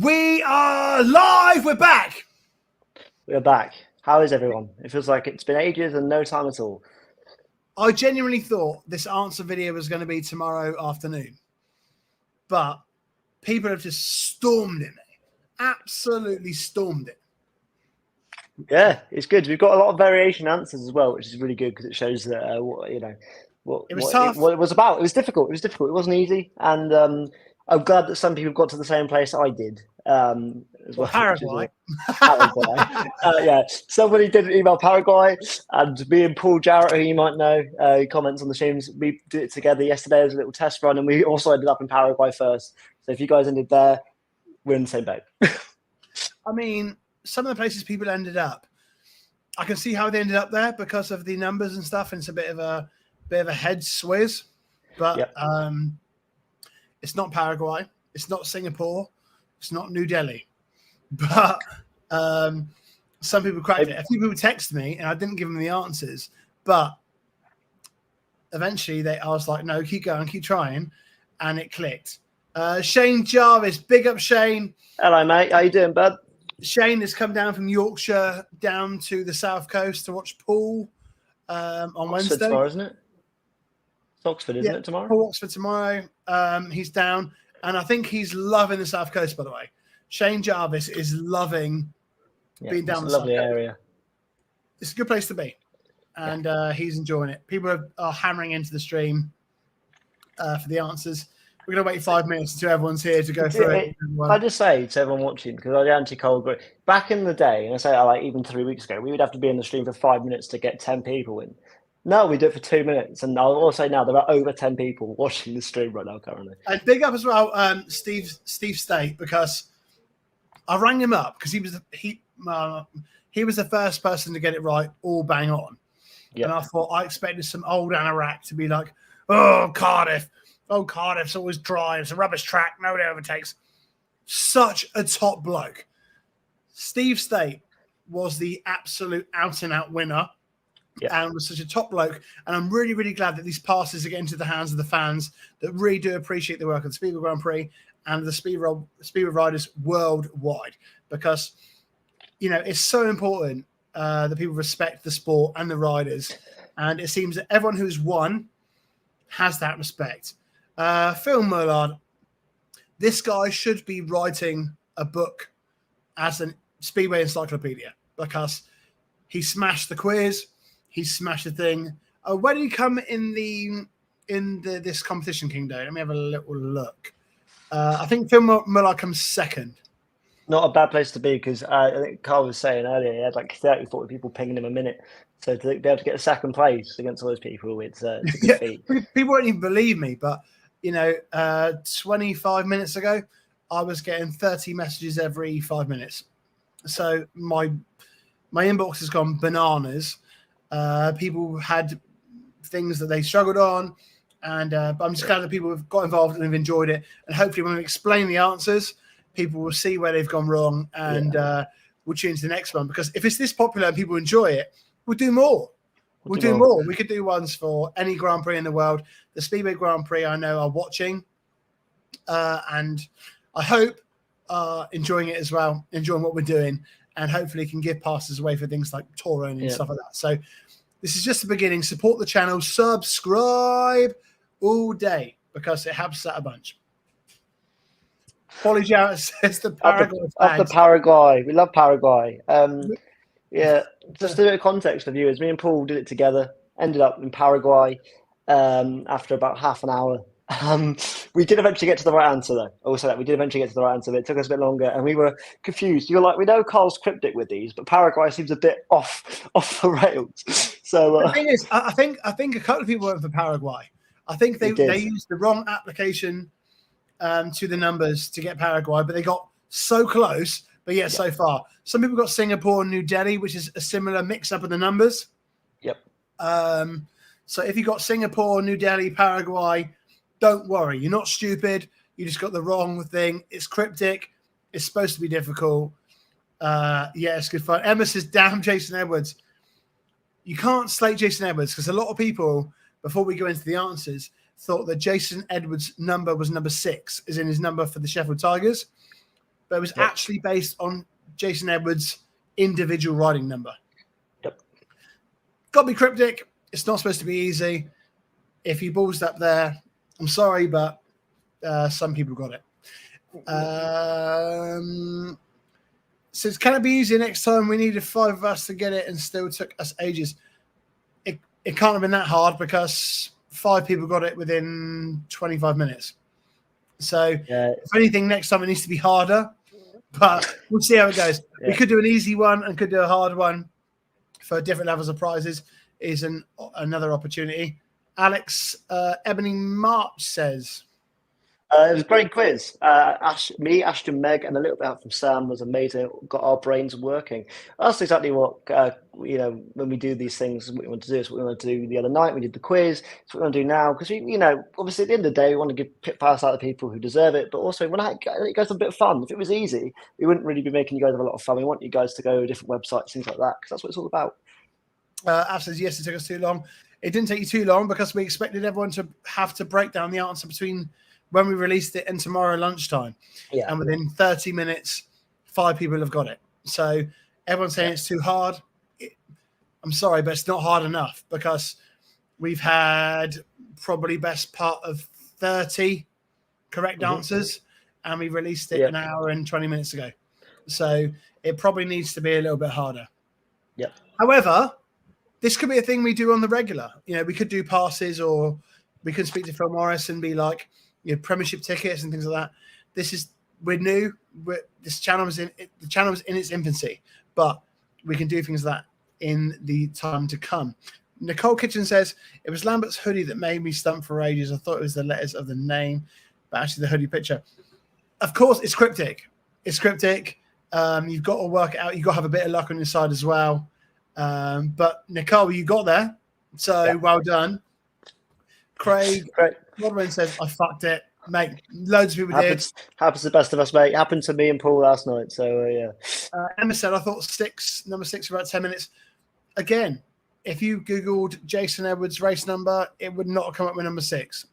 We are live. We're back. We're back. How is everyone? It feels like it's been ages and no time at all. I genuinely thought this answer video was going to be tomorrow afternoon, but people have just stormed it. Absolutely stormed it. Yeah, it's good. We've got a lot of variation answers as well, which is really good because it shows that what It was tough. what it was about. It was difficult. It was difficult. It wasn't easy, and I'm glad that some people got to the same place I did. As well, Paraguay. Paraguay. Yeah, somebody did email Paraguay, and me and Paul Jarrett, who you might know, comments on the streams. We did it together yesterday as a little test run, and we also ended up in Paraguay first. So if you guys ended there, we're in the same boat. I mean, some of the places people ended up, I can see how they ended up there because of the numbers and stuff, and it's a bit of a head swizz. But Yep. It's not Paraguay, it's not Singapore, it's not New Delhi. But some people cracked it. A few people texted me, and I didn't give them the answers. But eventually, I was like, "No, keep going, keep trying," and it clicked. Shane Jarvis, big up Shane. Hello, mate. How you doing, bud? Shane has come down from Yorkshire down to the south coast to watch Paul on Wednesday. Tomorrow, isn't it? It's Oxford, isn't it, tomorrow? Paul Oxford tomorrow. He's down, and I think he's loving the south coast. By the way, Shane Jarvis is loving being down the south coast. Lovely area. It's a good place to be, and he's enjoying it. People are hammering into the stream for the answers. We're going to wait 5 minutes until everyone's here to go through it. I just say to everyone watching, because I actually cold back in the day, and I say like even 3 weeks ago, we would have to be in the stream for 5 minutes to get 10 people in. Now we do it for 2 minutes, and I'll also say now there are over 10 people watching the stream right now currently. And big up as well, Steve State, because I rang him up because he was the first person to get it right, all bang on. Yep. And I thought I expected some old anorak to be like, "Oh, Cardiff. Oh, Cardiff's always dry. It's a rubbish track. Nobody overtakes." Such a top bloke. Steve State was the absolute out-and-out winner and was such a top bloke. And I'm really, really glad that these passes are getting into the hands of the fans that really do appreciate the work of the Speedway Grand Prix and the Speedway riders worldwide. Because, you know, it's so important that people respect the sport and the riders. And it seems that everyone who's won has that respect. Phil Mullard, this guy should be writing a book as a Speedway encyclopedia because he smashed the quiz, he smashed the thing. Where did he come in this competition, Kingdo? Let me have a little look. I think Phil Mullard comes second. Not a bad place to be because I think Carl was saying earlier he had like 30, 40 people pinging him a minute. So to be able to get a second place against all those people, it's a good feat. People won't even believe me, but 25 minutes ago, I was getting 30 messages every 5 minutes. So my inbox has gone bananas. People had things that they struggled on, and but I'm just glad that people have got involved and have enjoyed it. And hopefully, when we explain the answers, people will see where they've gone wrong, and we'll tune to the next one. Because if it's this popular and people enjoy it, we'll do more. We'll do more. We could do ones for any Grand Prix in the world. The Speedway Grand Prix, I know, are watching. And I hope enjoying it as well, enjoying what we're doing, and hopefully can give passes away for things like touring and stuff like that. So this is just the beginning. Support the channel. Subscribe all day because it helps us out a bunch. Polly Jarrett says the Paraguay. Up the Paraguay. We love Paraguay. Yeah, just a bit of context for viewers. Me and Paul did it together. Ended up in Paraguay after about half an hour. We did eventually get to the right answer, though. Also, that we did eventually get to the right answer, but it took us a bit longer, and we were confused. You were like, we know Carl's cryptic with these, but Paraguay seems a bit off the rails. So the thing is, I think a couple of people went for Paraguay. I think they used the wrong application to the numbers to get Paraguay, but they got so close. But yet, so far, some people got Singapore and New Delhi, which is a similar mix-up of the numbers. Yep. So if you got Singapore, New Delhi, Paraguay, don't worry. You're not stupid. You just got the wrong thing. It's cryptic. It's supposed to be difficult. It's good fun. Emma says, damn Jason Edwards. You can't slate Jason Edwards because a lot of people, before we go into the answers, thought that Jason Edwards' number was number 6, as in his number for the Sheffield Tigers. but it was actually based on Jason Edwards' individual riding number. Yep. Got to be cryptic. It's not supposed to be easy. If you ballsed up there, I'm sorry, but some people got it. Says, can it be easier next time? We needed 5 of us to get it and still took us ages. It can't have been that hard because 5 people got it within 25 minutes. So if anything, next time it needs to be harder, but we'll see how it goes. We could do an easy one and could do a hard one for different levels of prizes is another opportunity. Alex Ebony March says, it was a great quiz. Me, Ashton, Meg, and a little bit out from Sam was amazing. Got our brains working. That's exactly what when we do these things, what we want to do is what we want to do the other night. We did the quiz. It's what we want to do now because obviously at the end of the day, we want to give pit pass out to people who deserve it, but also when it goes a bit of fun. If it was easy, we wouldn't really be making you guys have a lot of fun. We want you guys to go to different websites, things like that, because that's what it's all about. Ash says, yes, it took us too long. It didn't take you too long because we expected everyone to have to break down the answer between when we released it and tomorrow lunchtime. Yeah. And within 30 minutes, 5 people have got it. So everyone's saying it's too hard. I'm sorry, but it's not hard enough because we've had probably best part of 30 correct answers and we released it an hour and 20 minutes ago. So it probably needs to be a little bit harder. Yeah. However, this could be a thing we do on the regular. We could do passes or we could speak to Phil Morris and be like, Premiership tickets and things like that. We're new. This channel was in its infancy, but we can do things like that in the time to come. Nicole Kitchen says, it was Lambert's hoodie that made me stump for ages. I thought it was the letters of the name, but actually the hoodie picture. Of course, it's cryptic. It's cryptic. You've got to work it out. You've got to have a bit of luck on your side as well. But Nicole, you got there. So well done. Craig Rodwin says, I fucked it. Mate, loads of people did. Happens to the best of us, mate. Happened to me and Paul last night. So, Emma said, I thought number 6 for about 10 minutes. Again, if you Googled Jason Edwards' race number, it would not have come up with number 6.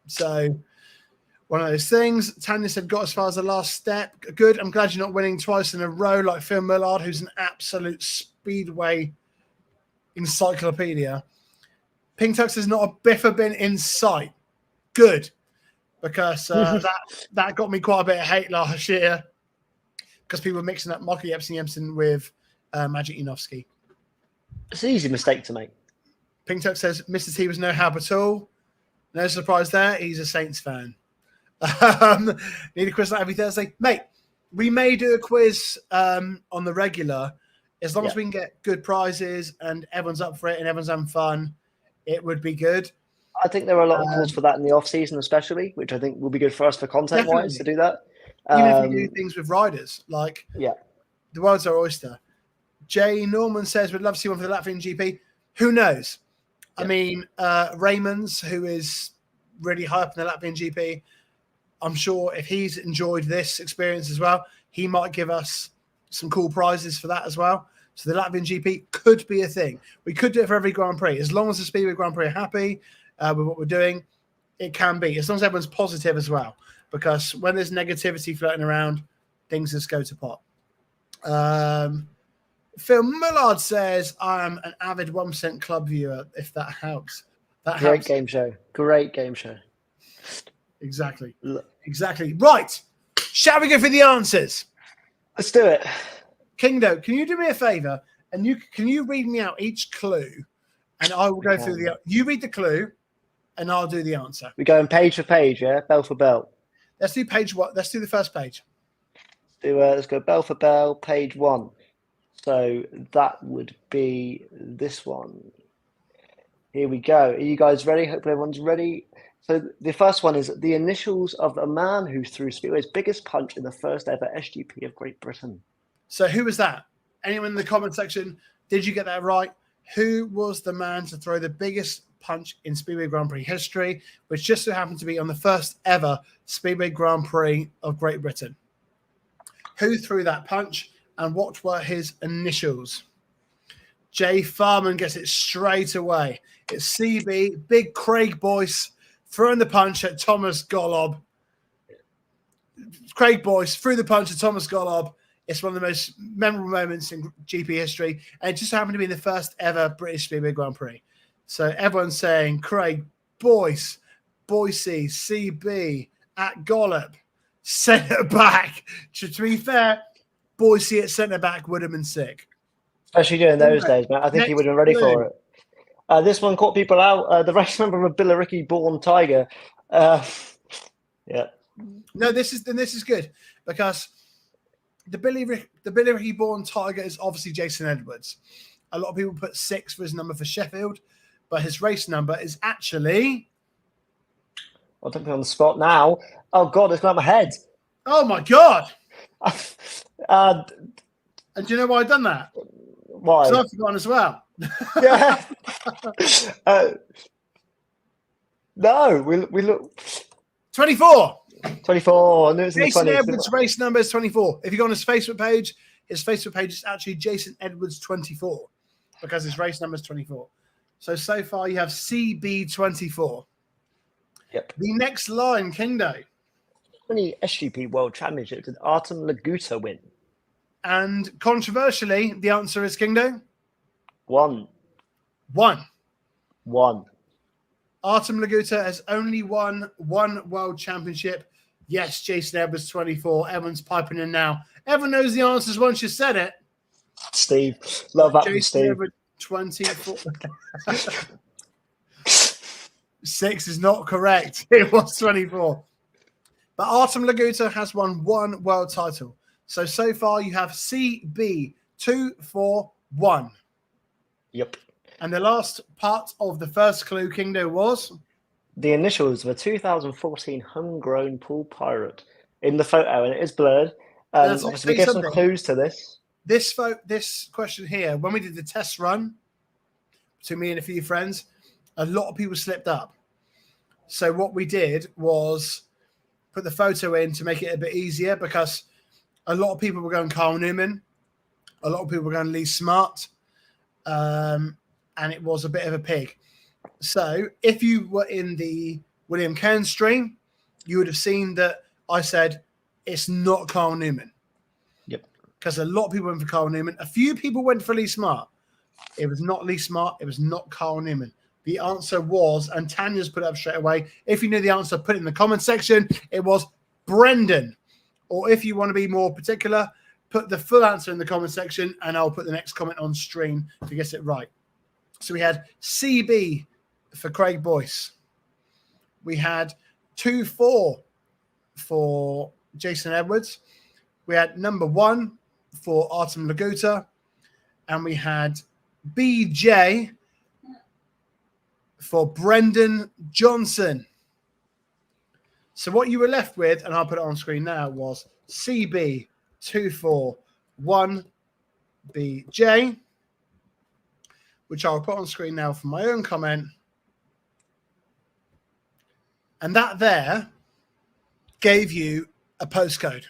So, one of those things. Tanya said, got as far as the last step. Good. I'm glad you're not winning twice in a row like Phil Millard, who's an absolute speedway encyclopedia. Pink Tux is not a biffer bin in sight. Good. Because that got me quite a bit of hate last year because people were mixing up Michael Jepsen with Magic Janowski. It's an easy mistake to make. Pink Tux says, Mr. T was no help at all. No surprise there. He's a Saints fan. Need a quiz like every Thursday. Mate, we may do a quiz on the regular. As long as we can get good prizes and everyone's up for it and everyone's having fun, it would be good. I think there are a lot of calls for that in the off season, especially, which I think will be good for us for content wise to do that. Even if we do things with riders, like the world's our oyster. Jay Norman says we'd love to see one for the Latvian GP. Who knows? I mean, Raymond's, who is really high up in the Latvian GP, I'm sure if he's enjoyed this experience as well, he might give us some cool prizes for that as well. So the Latvian GP could be a thing. We could do it for every Grand Prix. As long as the Speedway Grand Prix are happy with what we're doing, it can be. As long as everyone's positive as well. Because when there's negativity floating around, things just go to pot. Phil Millard says, I'm an avid 1% club viewer, if that helps. That Great helps. Game show. Great game show. Exactly. Exactly. Right. Shall we go for the answers? Let's do it. Kingdo, can you do me a favor? And can you read me out each clue? And I will go through you read the clue and I'll do the answer. We're going page for page, yeah? Bell for bell. Let's do page one. Let's do the first page. Let's go bell for bell, page 1. So that would be this one. Here we go. Are you guys ready? Hopefully everyone's ready. So the first one is the initials of a man who threw Speedway's biggest punch in the first ever SGP of Great Britain. So who was that? Anyone in the comment section, did you get that right? Who was the man to throw the biggest punch in Speedway Grand Prix history, which just so happened to be on the first ever Speedway Grand Prix of Great Britain? Who threw that punch and what were his initials? Jay Farman gets it straight away. It's CB, Big Craig Boyce, throwing the punch at Thomas Golob. Craig Boyce threw the punch to Thomas Golob. It's one of the most memorable moments in GP history, and it just happened to be the first ever British Speedway Grand Prix. So everyone's saying Craig Boyce, Boise, CB at Gollop, centre back. To be fair, Boise at centre back would have been sick. Especially during those days, man. I think he would have been ready for it. This one caught people out. The race number of a Billericay-born Tiger. Yeah. No, this is good because the Billericay-born Tiger is obviously Jason Edwards. A lot of people put 6 for his number for Sheffield, but his race number is actually. I'll take me on the spot now. Oh God, it's got my head. Oh my God! And do you know why I've done that? Why? Because I've forgotten as well. Yeah. No, we look 24. 24. I knew it's in the Jason 20s. Edwards' race number is 24. If you go on his Facebook page is actually Jason Edwards 24 because his race number is 24. So far you have CB24. Yep. The next line, Kingdo. How many SGP World Championships did Artem Laguta win? And controversially, the answer is Kingdo. 1. Artem Laguta has only won 1 world championship. Yes, Jason Edwards 24. Everyone's piping in now. Everyone knows the answers once you said it. Steve. Love that from Steve. Edwards 24. 6 is not correct. It was 24. But Artem Laguta has won 1 world title. So far you have CB241. Yep. And the last part of the first clue, Kingdo, was? The initials of a 2014 homegrown pool pirate in the photo, and it is blurred. Obviously, we get some clues to this. This question here, when we did the test run, to me and a few friends, a lot of people slipped up. So what we did was put the photo in to make it a bit easier because a lot of people were going Carl Newman. A lot of people were going Lee Smart. And it was a bit of a pig. So if you were in the William Cairn stream, you would have seen that I said it's not Carl Newman. Yep. Because a lot of people went for Carl Newman. A few people went for Lee Smart. It was not Lee Smart. It was not Carl Newman. The answer was, and Tanya's put it up straight away. If you knew the answer, put it in the comment section. It was Brendan. Or if you want to be more particular, put the full answer in the comment section and I'll put the next comment on stream if you get it right. So we had CB for Craig Boyce. We had 2-4 for Jason Edwards. We had number 1 for Artem Laguta. And we had BJ for Brendan Johnson. So what you were left with, and I'll put it on screen now, was CB241BJ, which I'll put on screen now for my own comment. And that there gave you a postcode.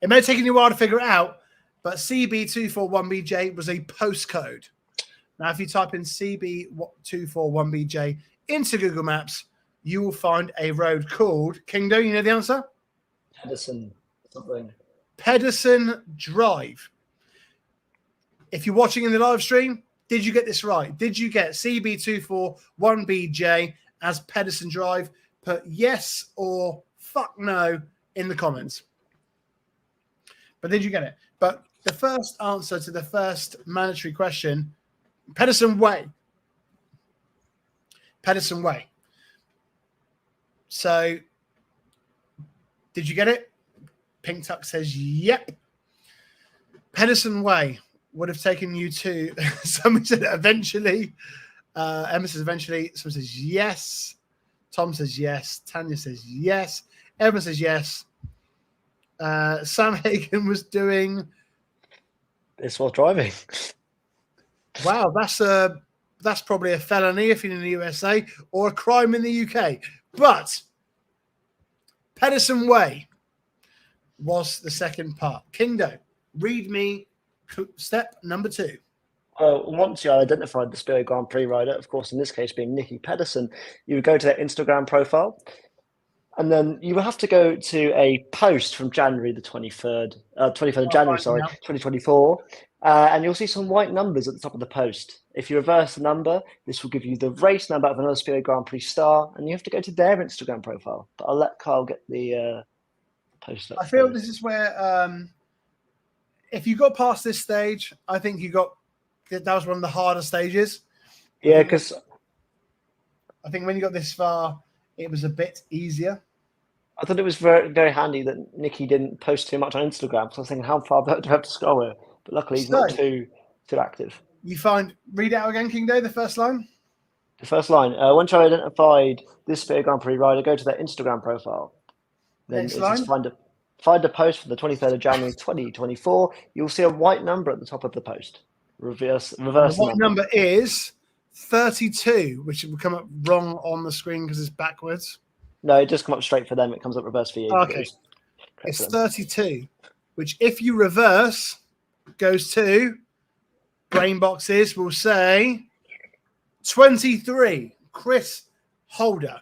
It may have taken you a while to figure it out, but CB241BJ was a postcode. Now, if you type in CB241BJ into Google Maps, you will find a road called Kingdo. You know the answer? Pedersen something. Pedersen Drive. If you're watching in the live stream, did you get this right? Did you get CB241BJ as Pedersen Drive? Put yes or fuck no in the comments. But did you get it? But the first answer to the first mandatory question, Pedersen Way. Pedersen Way. So, did you get it? Pink Tuck says, yep. Pedersen Way would have taken you to, someone said eventually. Emma says eventually. Someone says yes. Tom says yes. Tanya says yes. Emma says yes. Sam Hagen was doing. This was driving. Wow, that's probably a felony if you're in the USA or a crime in the UK. But Pedersen Way was the second part. Kingdo, read me step number 2. Well, once you identified the Speedway Grand Prix rider, of course, in this case being Nicky Pedersen, you would go to their Instagram profile And then you have to go to a post from January the 23rd of January, 2024. And you'll see some white numbers at the top of the post. If you reverse the number, this will give you the race number of another Speedway Grand Prix star, and you have to go to their Instagram profile. But I'll let Carl get the post up. I feel this is where, if you got past this stage, I think that was one of the harder stages. Yeah, because I think when you got this far, it was a bit easier. I thought it was very, very handy that Nicky didn't post too much on Instagram. So I was thinking, how far back do I have to scroll here? But luckily, he's not too active. Read out again, King Day, the first line. The first line. Once you've identified this Speedway Grand Prix rider, go to their Instagram profile. Then Next line. Find a post for the 23rd of January 2024. You'll see a white number at the top of the post. Reverse the white number is 32, which will come up wrong on the screen because it's backwards. No, it just comes up straight for them. It comes up reverse for you. Okay. It's 32, which if you reverse goes to brain boxes will say 23, Chris Holder.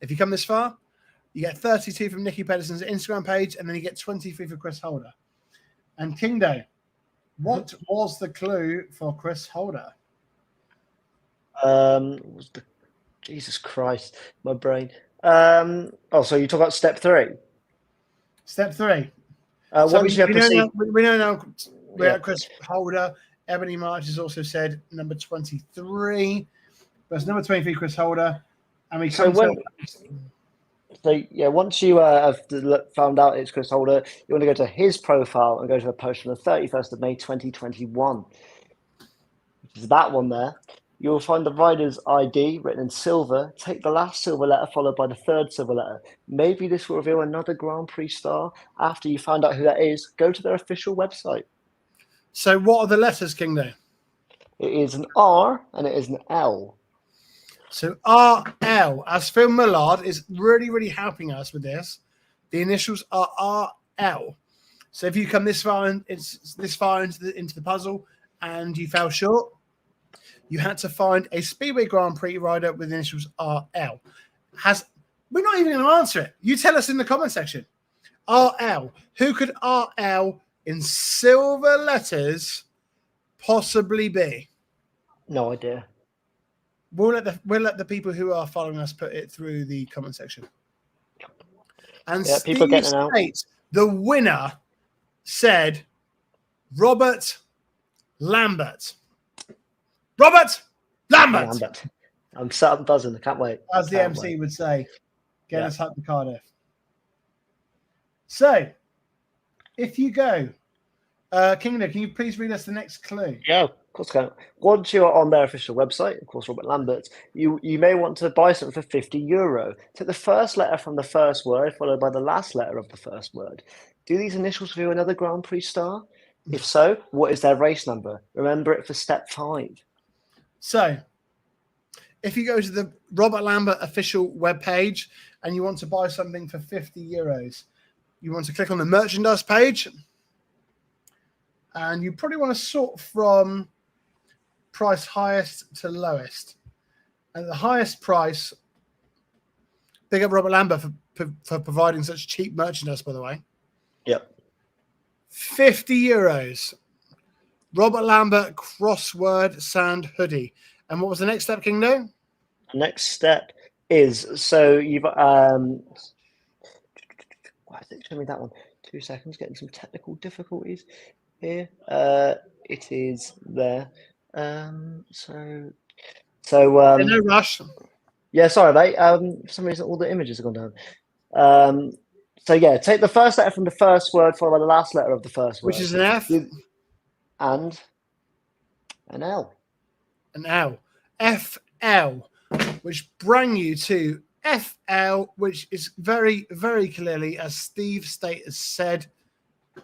If you come this far, you get 32 from Nicky Pedersen's Instagram page, and then you get 23 for Chris Holder. And King Day, what was the clue for Chris Holder? Jesus Christ, my brain. So you talk about step 3. Step 3. So we know now we're at Chris Holder. Ebony March has also said number 23. But it's number 23, Chris Holder. And we come once you have found out it's Chris Holder, you want to go to his profile and go to a post from the 31st of May 2021. Which is that one there. You'll find the rider's ID written in silver. Take the last silver letter followed by the third silver letter. Maybe this will reveal another Grand Prix star. After you find out who that is, go to their official website. So what are the letters, King Day? It is an R and it is an L. So RL, as Phil Millard is really, really helping us with this. The initials are RL. So if you come this far into the puzzle and you fell short, you had to find a Speedway Grand Prix rider with initials RL. We're not even going to answer it. You tell us in the comment section. RL. Who could RL in silver letters possibly be? No idea. We'll let the people who are following us put it through the comment section. And people getting out. The winner said Robert Lambert. Robert Lambert. I'm sat up buzzing. I can't wait. As the MC would say, get us up to Cardiff. So, if you go, Kingdom, can you please read us the next clue? Yeah, of course I can. Once you are on their official website, of course, Robert Lambert, you may want to buy something for €50. Take the first letter from the first word, followed by the last letter of the first word. Do these initials reveal another Grand Prix star? If so, what is their race number? Remember it for step 5. So, if you go to the Robert Lambert official webpage and you want to buy something for €50, you want to click on the merchandise page, and you probably want to sort from price highest to lowest. And the highest price, big up Robert Lambert for providing such cheap merchandise, by the way. Yep. €50. Robert Lambert crossword sand hoodie. And what was the next step, Kingdo? The next step is, so you've why is it showing me that one? 2 seconds, getting some technical difficulties here. It is there. No rush. Yeah, sorry, mate. For some reason all the images have gone down. Take the first letter from the first word followed by the last letter of the first word. Which is an F. And an L. An L. FL, which bring you to FL, which is very, very clearly, as Steve State has said,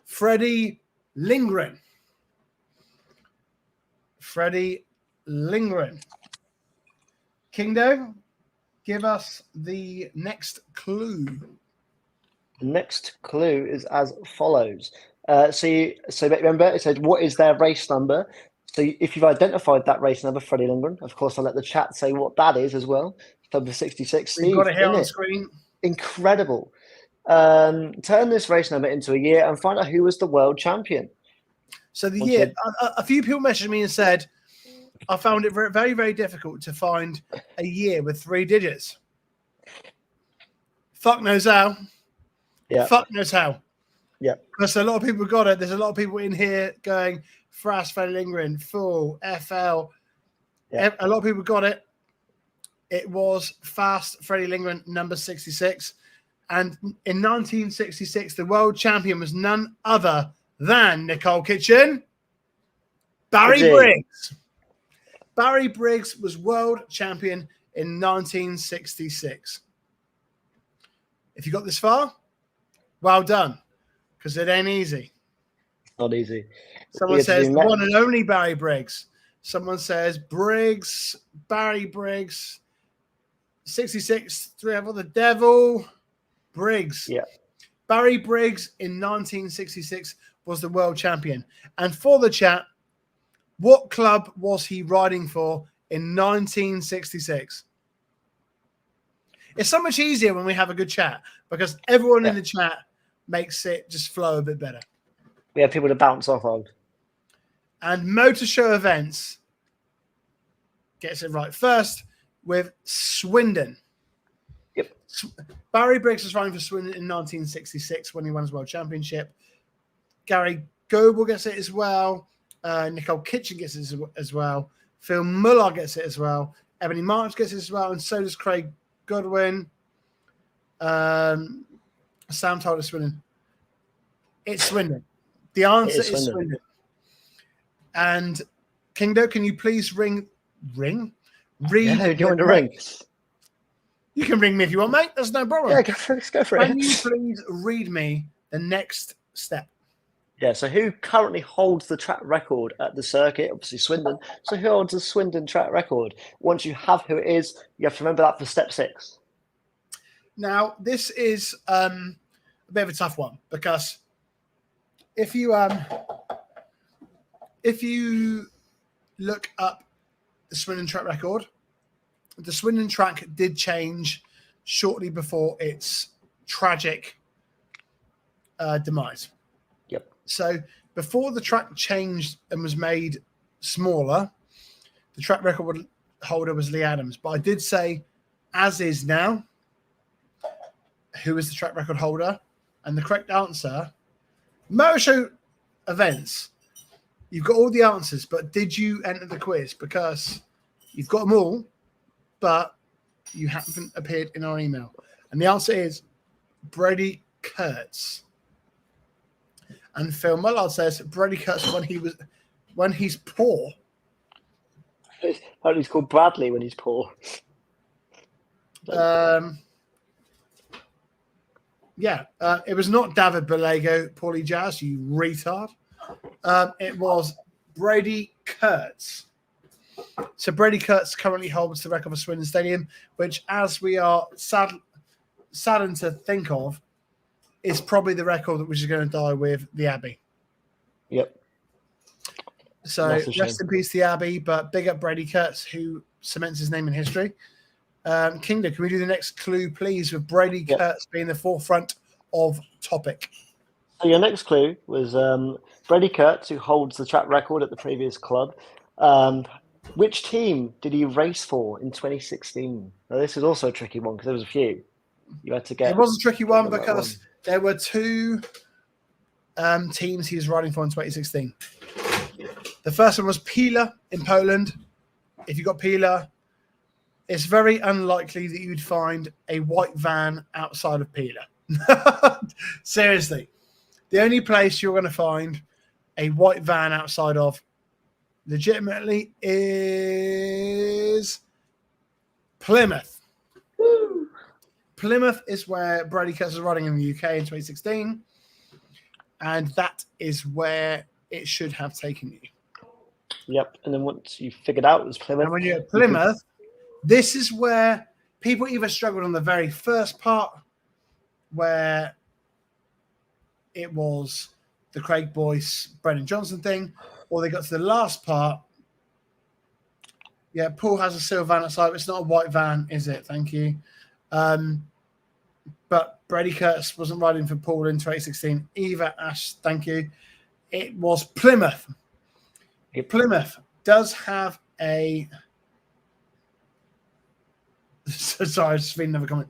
Freddie Lindgren. Freddie Lindgren. Kingdo, give us the next clue. The next clue is as follows. So remember, it said, what is their race number? So if you've identified that race number, Freddie Lindgren, of course, I'll let the chat say what that is as well. Number 66. We've Steve, got it here on it? screen. Incredible. Turn this race number into a year and find out who was the world champion. So the year, a few people messaged me and said, I found it very, very, very difficult to find a year with 3 digits. Fuck knows how. Yeah. Fuck knows how. Yeah. Because a lot of people got it. There's a lot of people in here going, Fras, Freddie Lindgren, Full, FL. Yeah. A lot of people got it. It was Fast Freddie Lindgren, number 66. And in 1966, the world champion was none other than Nicole Kitchen, Barry Briggs. Barry Briggs was world champion in 1966. If you got this far, well done, because it ain't easy. Not easy. Someone says the one and only Barry Briggs. Someone says Briggs, Barry Briggs, 66, 3 of the devil, Briggs. Yeah. Barry Briggs in 1966 was the world champion. And for the chat, what club was he riding for in 1966? It's so much easier when we have a good chat because everyone in the chat makes it just flow a bit better. We have people to bounce off of. And Motor Show Events gets it right first with Swindon. Yep. Barry Briggs was riding for Swindon in 1966 when he won his world championship. Gary Goebel gets it as well. Nicole Kitchen gets it as well. Phil Muller gets it as well. Ebony March gets it as well. And so does Craig Godwin. Sam told us Swindon. It's Swindon. The answer is Swindon. And Kingdo, can you please read? Yeah, do you want to ring? You can ring me if you want, mate. There's no problem. Yeah, go for it. Can you please read me the next step? Yeah, so who currently holds the track record at the circuit? Obviously Swindon. So who holds the Swindon track record? Once you have who it is, you have to remember that for step 6. Now, this is a bit of a tough one because if you look up the Swindon track record, the Swindon track did change shortly before its tragic demise. Yep. So before the track changed and was made smaller, the track record holder was Lee Adams. But I did say, as is now, who is the track record holder? And the correct answer, Motor Show Events. You've got all the answers, but did you enter the quiz? Because you've got them all, but you haven't appeared in our email. And the answer is Brady Kurtz. And Phil Mullard says Brady Kurtz when he's poor. He's called Bradley when he's poor. It was not David Bellego, Paulie Jazz, you retard. It was Brady Kurtz. So Brady Kurtz currently holds the record for Swindon Stadium, which, as we are saddened to think of, is probably the record which is going to die with the Abbey. Yep. So rest in peace, the Abbey, but big up Brady Kurtz, who cements his name in history. Kingdom, can we do the next clue, please, with Brady Kurtz being the forefront of topic? So your next clue was Brady Kurtz, who holds the track record at the previous club. Which team did he race for in 2016? Now, this is also a tricky one because there was a few. You had to get. It was a tricky one because there were 2 teams he was riding for in 2016. The first one was Pila in Poland. If you got Pila, it's very unlikely that you'd find a white van outside of Pila. Seriously. The only place you're going to find a white van outside of legitimately is Plymouth. Woo. Plymouth is where Brady Kurtz was riding in the UK in 2016. And that is where it should have taken you. Yep. And then once you figured out it was Plymouth. And when you're at Plymouth, this is where people either struggled on the very first part where it was the Craig Boyce, Brendan Johnson thing, or they got to the last part. Yeah, Paul has a silver van outside. It's not a white van, is it? Thank you. But Brady Kurtz wasn't riding for Paul in 2016 either. Ash, thank you. It was Plymouth. Yep. Plymouth does have a. Sorry, I just read another comment.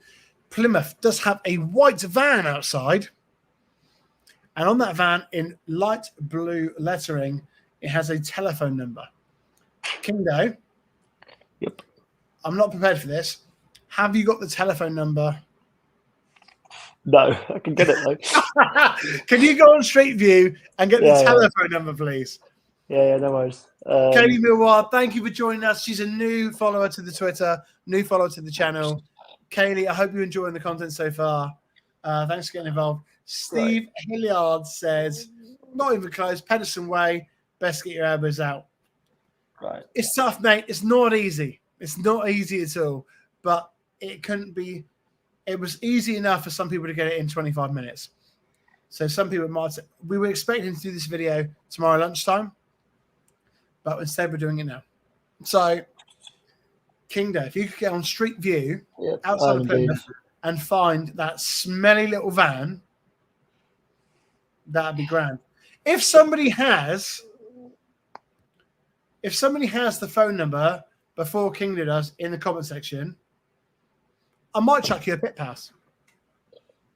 Plymouth does have a white van outside, and on that van, in light blue lettering, it has a telephone number. Kingo. Yep. I'm not prepared for this. Have you got the telephone number? No, I can get it though. Can you go on Street View and get the telephone number, please? Yeah, no worries. Katie Milward, thank you for joining us. She's a new follower to the Twitter, new follower to the channel. Kaylee, I hope you're enjoying the content so far. Thanks for getting involved. Steve Hilliard says, not even close, Pedersen Way, best get your elbows out. Right. It's tough, mate. It's not easy. It's not easy at all. But it couldn't be. It was easy enough for some people to get it in 25 minutes. So some people might say, we were expecting to do this video tomorrow lunchtime, but instead we're doing it now. So, Kingdo, if you could get on Street View outside of Plymouth and find that smelly little van, that'd be grand. If somebody has the phone number before Kingdo does in the comment section, I might chuck you a pit pass.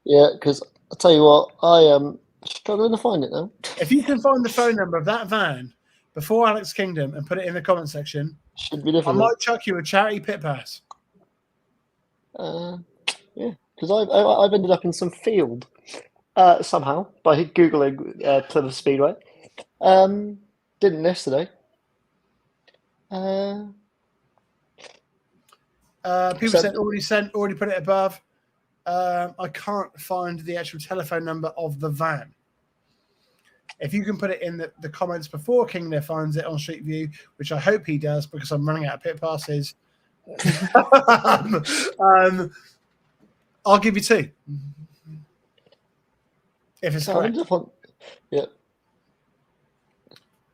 Yeah, because I'll tell you what, I am struggling to find it now. If you can find the phone number of that van before Alex Kingdom and put it in the comment section, should be difficult. I might chuck you a charity pit pass. Yeah, because I've ended up in some field somehow by Googling Plymouth Speedway. Didn't yesterday. People said already put it above. I can't find the actual telephone number of the van. If you can put it in the comments before Kingner finds it on Street View, which I hope he does because I'm running out of pit passes, I'll give you 2. If it's correct. Yeah.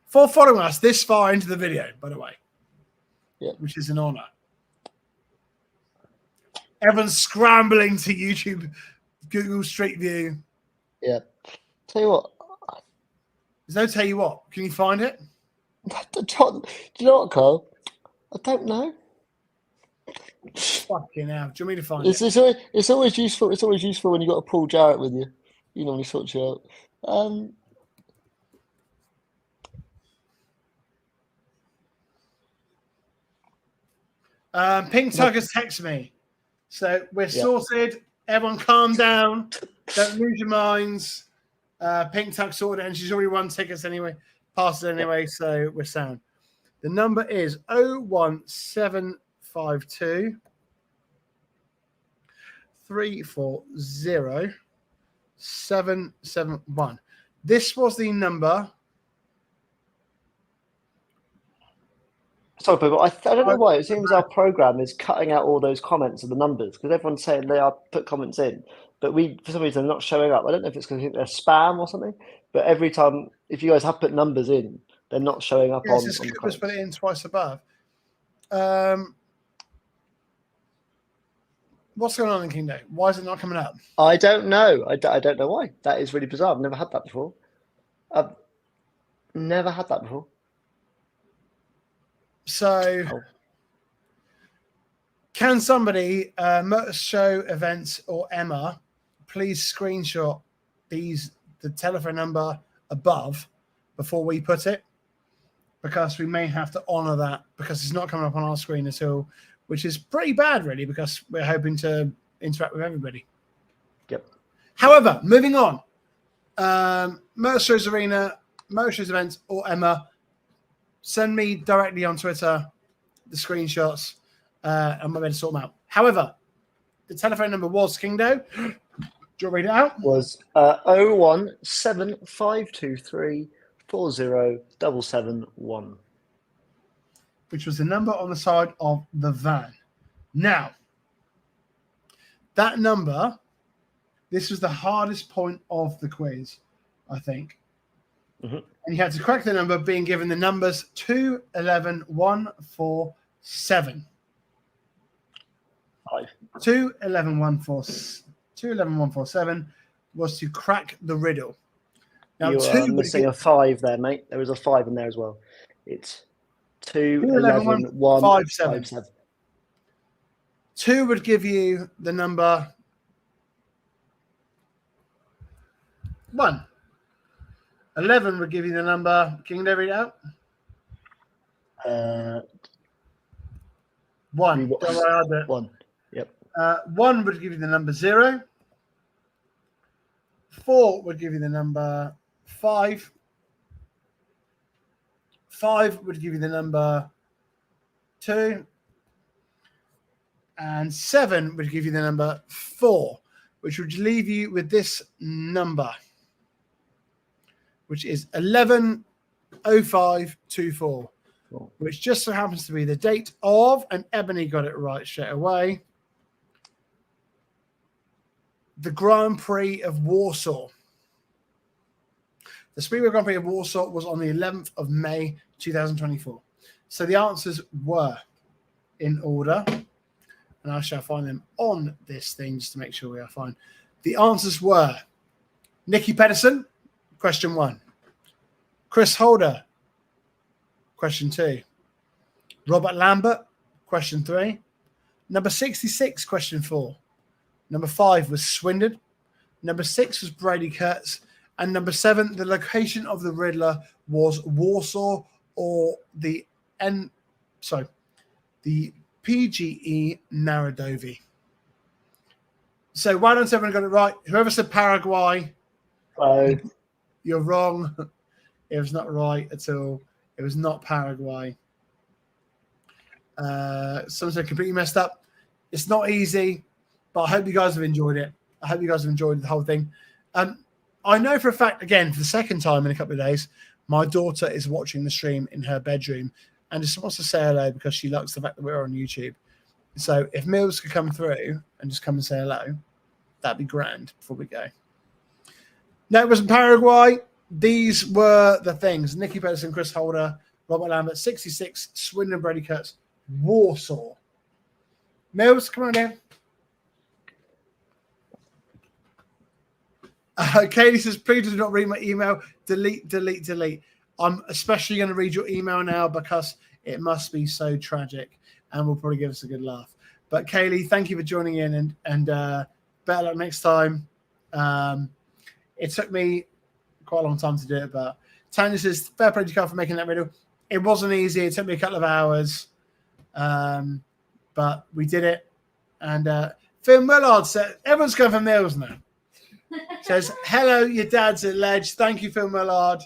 For following us this far into the video, by the way. Yeah. Which is an honor. Everyone's scrambling to YouTube, Google Street View. Yeah. Tell you what. There's no tell you what. Can you find it? Do you know what, Carl? I don't know. Fucking hell. Do you want me to find it? It's always useful. It's always useful when you've got a Paul Jarrett with you. You normally sort you out. Pink Tuggers text me. So we're sorted. Everyone calm down. Don't lose your minds. Pink Tug sorted, and she's already won tickets anyway. Passed it anyway, so we're sound. The number is 01752 340 771. This was the number. Sorry, people. I don't know why. It seems our program is cutting out all those comments of the numbers because everyone's saying they are put comments in, but for some reason, they're not showing up. I don't know if it's because they're spam or something, but every time, if you guys have put numbers in, they're not showing up on the comments. Put it in twice above. What's going on in Kingdom? Why is it not coming up? I don't know. I don't know why. That is really bizarre. I've never had that before. So, can somebody, Motor Show Events or Emma, please screenshot the telephone number above before we put it? Because we may have to honour that because it's not coming up on our screen at all, which is pretty bad, really, because we're hoping to interact with everybody. Yep. However, moving on. Motor Shows Arena, Motor Shows Events or Emma, send me directly on Twitter the screenshots and I'm going to sort them out. However, the telephone number was Kingdo. Do you want to read it out? Was 01752340771. Which was the number on the side of the van. Now, that number, this was the hardest point of the quiz, I think. Mm-hmm. And you had to correct the number, being given the numbers 2, 11, 1, 4, 7. 5. 2, 11, 1, 4, 2, 11, 1, 4, 7 was to crack the riddle. Now, You are missing a 5 there, mate. There is a 5 in there as well. It's 2, 11, 1, 5, 7. 2 would give you the number 1. 11 would give you the number. Can you read it out? 1. Don't worry, I'll do it. 1. Yep. 1 would give you the number 0. 4 would give you the number 5. 5 would give you the number 2. And 7 would give you the number 4, which would leave you with this number, which is 110524, which just so happens to be the date of, and Ebony got it right straight away, the Grand Prix of Warsaw. The Speedway Grand Prix of Warsaw was on the 11th of May, 2024. So the answers were in order, and I shall find them on this thing just to make sure we are fine. The answers were Nicky Pedersen, question 1. Chris Holder, question 2. Robert Lambert, question 3. Number 66, question 4. Number 5 was Swindon. Number 6 was Brady Kurtz. And number 7, the location of the Riddler was Warsaw, or the PGE Narodowi. So well done to everyone got it right. Whoever said Paraguay, you're wrong. It was not right at all. It was not Paraguay. Someone said completely messed up. It's not easy, but I hope you guys have enjoyed it. I hope you guys have enjoyed the whole thing. I know for a fact, again, for the second time in a couple of days, my daughter is watching the stream in her bedroom and just wants to say hello because she likes the fact that we're on YouTube. So if Mills could come through and just come and say hello, that'd be grand before we go. No, it wasn't Paraguay. These were the things. Nicky Pedersen, Chris Holder, Robert Lambert, 66, Swindon, Brady Kurtz, Warsaw. Mills, come on in. Katie says, please do not read my email. Delete, delete, delete. I'm especially going to read your email now because it must be so tragic and will probably give us a good laugh. But Kaylee, thank you for joining in and better luck next time. It took me quite a long time to do it, but Tanya says, fair play to Carl for making that riddle. It wasn't easy. It took me a couple of hours, but we did it. And Phil Millard said, everyone's going for Mills now. Says, hello, your dad's a ledge. Thank you, Phil Millard.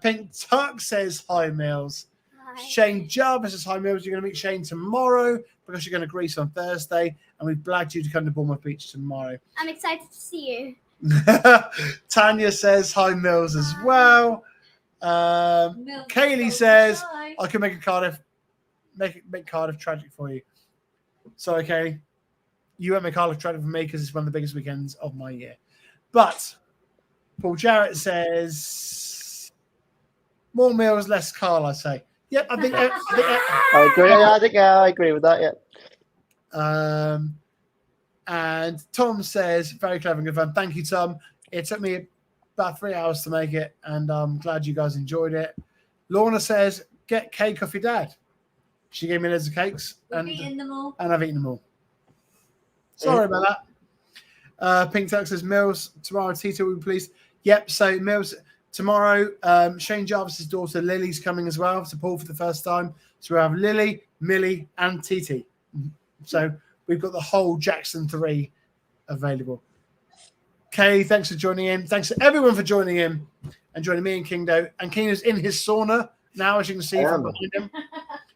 Pink Tuck says, hi, Mills. Hi. Shane Jarvis says, hi, Mills. You're going to meet Shane tomorrow because you're going to Greece on Thursday, and we've blagged you to come to Bournemouth Beach tomorrow. I'm excited to see you. Tanya says, hi, Mills as well. Kaylee says, I can make Cardiff tragic for you. Sorry, Kaylee. You won't make Cardiff tragic for me because it's one of the biggest weekends of my year. But Paul Jarrett says, more Mills, less Carl, I say. Yep, I think I agree. I think I agree with that, yeah. And Tom says, very clever and good fun. Thank you, Tom. It took me about 3 hours to make it, and I'm glad you guys enjoyed it. Lorna says, get cake off your dad. She gave me loads of cakes. We've eaten them all. And I've eaten them all. Sorry about that. Pink Tuck says, Mills, tomorrow, Tito, will be pleased. Yep, so Mills, tomorrow, Shane Jarvis's daughter, Lily's coming as well to Paul for the first time. So we have Lily, Millie, and Titi. So we've got the whole Jackson 3 available. Kay, thanks for joining in. Thanks to everyone for joining in and joining me and Kingdo. And Kingdo's in his sauna now, as you can see from behind him.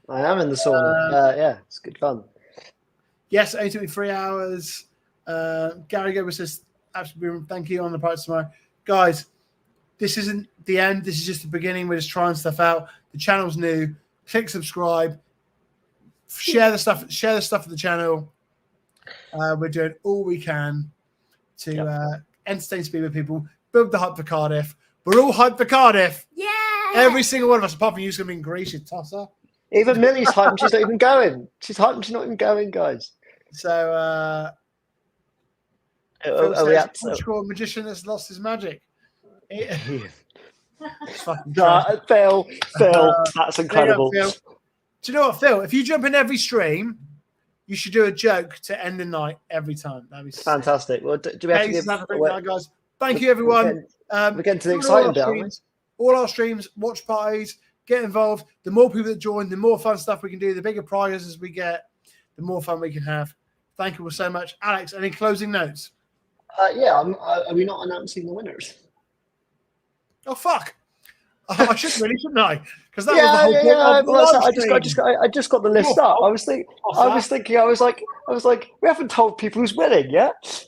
I am in the sauna. Yeah, it's good fun. Yes, it took me 3 hours. Gary Gober says, absolutely, thank you on the price tomorrow. Guys, this isn't the end. This is just the beginning. We're just trying stuff out. The channel's new. Click subscribe. Share the stuff of the channel. We're doing all we can to entertain Speedway people, build the hype for Cardiff, but We're all hyped for Cardiff. Yeah. Every single one of us, apart from you's going to be in Greece, you tosser. Even Millie's hyped. She's not even going. She's hyped. She's not even going, guys. So, Are we at Portugal magician that's lost his magic. Phil, that's incredible. Phil. Do you know what, Phil? If you jump in every stream, you should do a joke to end the night every time. That'd be fantastic. Well, do we have to give night, guys? Thank you, everyone. We're getting to the exciting bit, aren't we? All our streams, watch parties, get involved. The more people that join, the more fun stuff we can do. The bigger prizes we get, the more fun we can have. Thank you all so much. Alex, any closing notes? Are we not announcing the winners? Oh, fuck. I should really, shouldn't I? Because that was the whole I just got the list up. I was like, we haven't told people who's winning yet.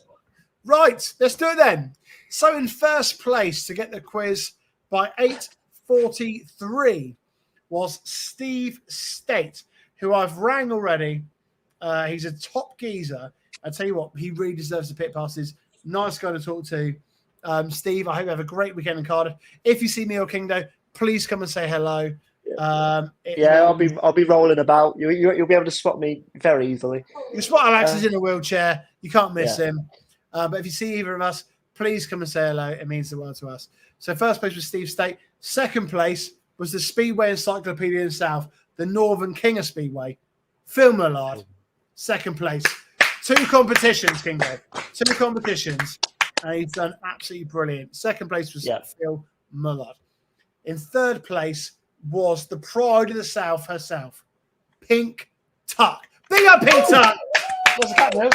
Right, let's do it then. So in first place to get the quiz by 8:43 was Steve State, who I've rang already. He's a top geezer. I tell you what, he really deserves the pit passes. Nice guy to talk to. Steve, I hope you have a great weekend in Cardiff. If you see me or Kingdo, please come and say hello. I'll be rolling about. You'll be able to spot me very easily. You spot Alex is in a wheelchair. You can't miss him. But if you see either of us, please come and say hello. It means the world to us. So first place was Steve State. Second place was the Speedway Encyclopedia in South, the Northern King of Speedway, Phil Millard. Second place. 2 competitions, Kingo. 2 competitions. And he's done absolutely brilliant. Second place was Phil Millard. In third place was the pride of the South herself, Pink Tuck. Big up, Pink Tuck! What's that, though?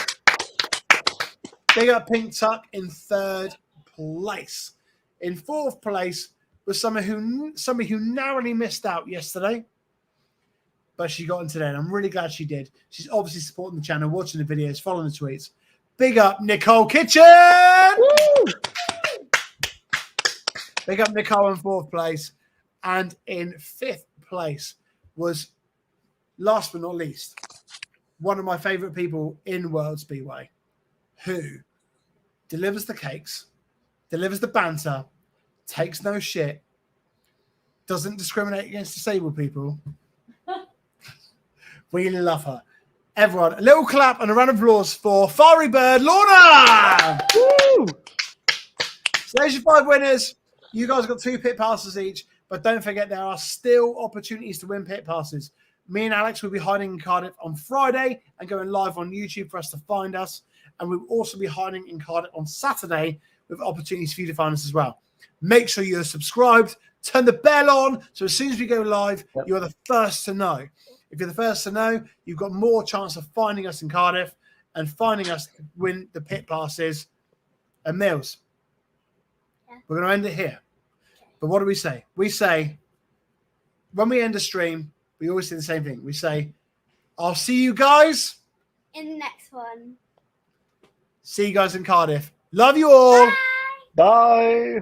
Big up, Pink Tuck in third place. In fourth place was somebody who narrowly missed out yesterday, but she got in today, and I'm really glad she did. She's obviously supporting the channel, watching the videos, following the tweets. Big up, Nicole Kitchen! Woo! Big up, Nicole in fourth place. And in fifth place was, last but not least, one of my favourite people in World Speedway, who delivers the cakes, delivers the banter, takes no shit, doesn't discriminate against disabled people. We love her. Everyone, a little clap and a round of applause for Fiery Bird Lorna! Woo! So there's your 5 winners. You guys got 2 pit passes each, but don't forget there are still opportunities to win pit passes. Me and Alex will be hiding in Cardiff on Friday and going live on YouTube for us to find us. And we'll also be hiding in Cardiff on Saturday with opportunities for you to find us as well. Make sure you're subscribed, turn the bell on, so as soon as we go live, you're the first to know. If you're the first to know, you've got more chance of finding us in Cardiff and finding us to win the pit passes and meals. We're going to end it here. But what do we say? We say, when we end a stream, we always say the same thing. We say, I'll see you guys in the next one. See you guys in Cardiff. Love you all. Bye.